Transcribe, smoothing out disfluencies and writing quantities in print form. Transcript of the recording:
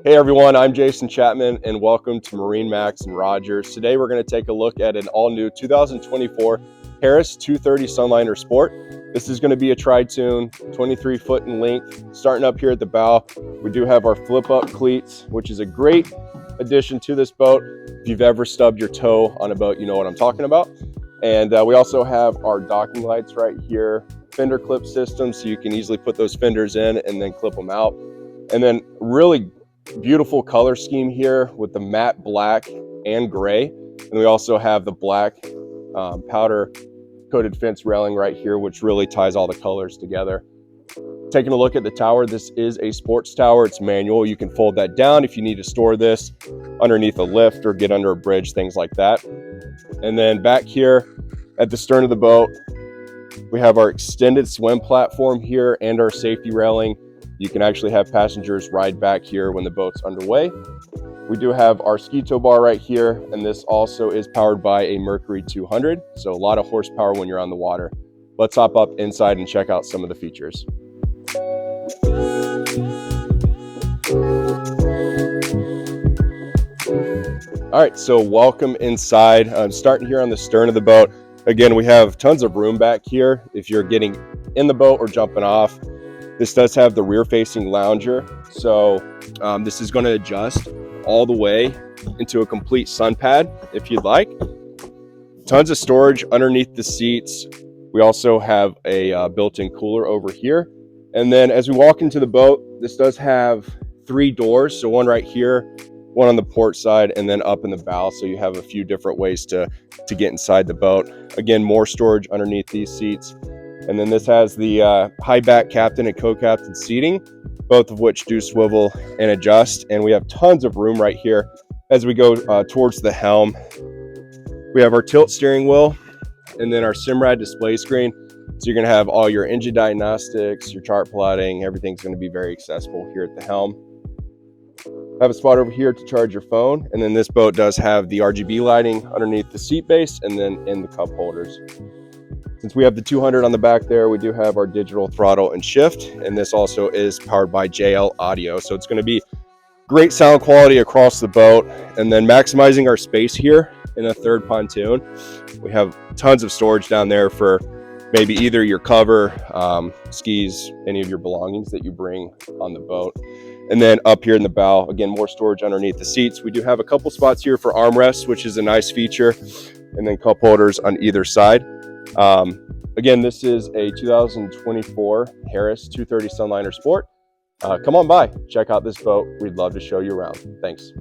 Hey everyone, I'm Jason Chapman and welcome to MarineMax and Rogers. Today we're going to take a look at an all-new 2024 Harris 230 Sunliner Sport. This is going to be a tri-toon, 23 foot in length. Starting up here at the bow, we do have our flip-up cleats, which is a great addition to this boat. If you've ever stubbed your toe on a boat, you know what I'm talking about. And we also have our docking lights right here, fender clip system, so you can easily put those fenders in and then clip them out. And then really beautiful color scheme here with the matte black and gray. And we also have the black powder coated fence railing right here, which really ties all the colors together. Taking a look at the tower, this is a sports tower. It's manual. You can fold that down if you need to store this underneath a lift or get under a bridge, things like that. And then back here at the stern of the boat, we have our extended swim platform here and our safety railing. You can actually have passengers ride back here when the boat's underway. We do have our ski tow bar right here, and this also is powered by a Mercury 200, so a lot of horsepower when you're on the water. Let's hop up inside and check out some of the features. All right, so welcome inside. I'm starting here on the stern of the boat. Again, we have tons of room back here if you're getting in the boat or jumping off. This does have the rear-facing lounger, so this is going to adjust all the way into a complete sun pad if you'd like. Tons of storage underneath the seats. We also have a built-in cooler over here. And then as we walk into the boat, this does have 3 doors, so one right here, one on the port side, and then up in the bow, so you have a few different ways to get inside the boat. Again, more storage underneath these seats. And then this has the high back captain and co-captain seating, both of which do swivel and adjust. And we have tons of room right here as we go towards the helm. We have our tilt steering wheel and then our Simrad display screen. So you're going to have all your engine diagnostics, your chart plotting, everything's going to be very accessible here at the helm. I have a spot over here to charge your phone. And then this boat does have the RGB lighting underneath the seat base and then in the cup holders. Since we have the 200 on the back there, we do have our digital throttle and shift, and this also is powered by JL Audio. So it's going to be great sound quality across the boat, and then maximizing our space here in a third pontoon. We have tons of storage down there for maybe either your cover, skis, any of your belongings that you bring on the boat. And then up here in the bow, again, more storage underneath the seats. We do have a couple spots here for armrests, which is a nice feature, and then cup holders on either side. Again, this is a 2024 Harris 230 Sunliner Sport. Come on by, check out this boat. We'd love to show you around. Thanks.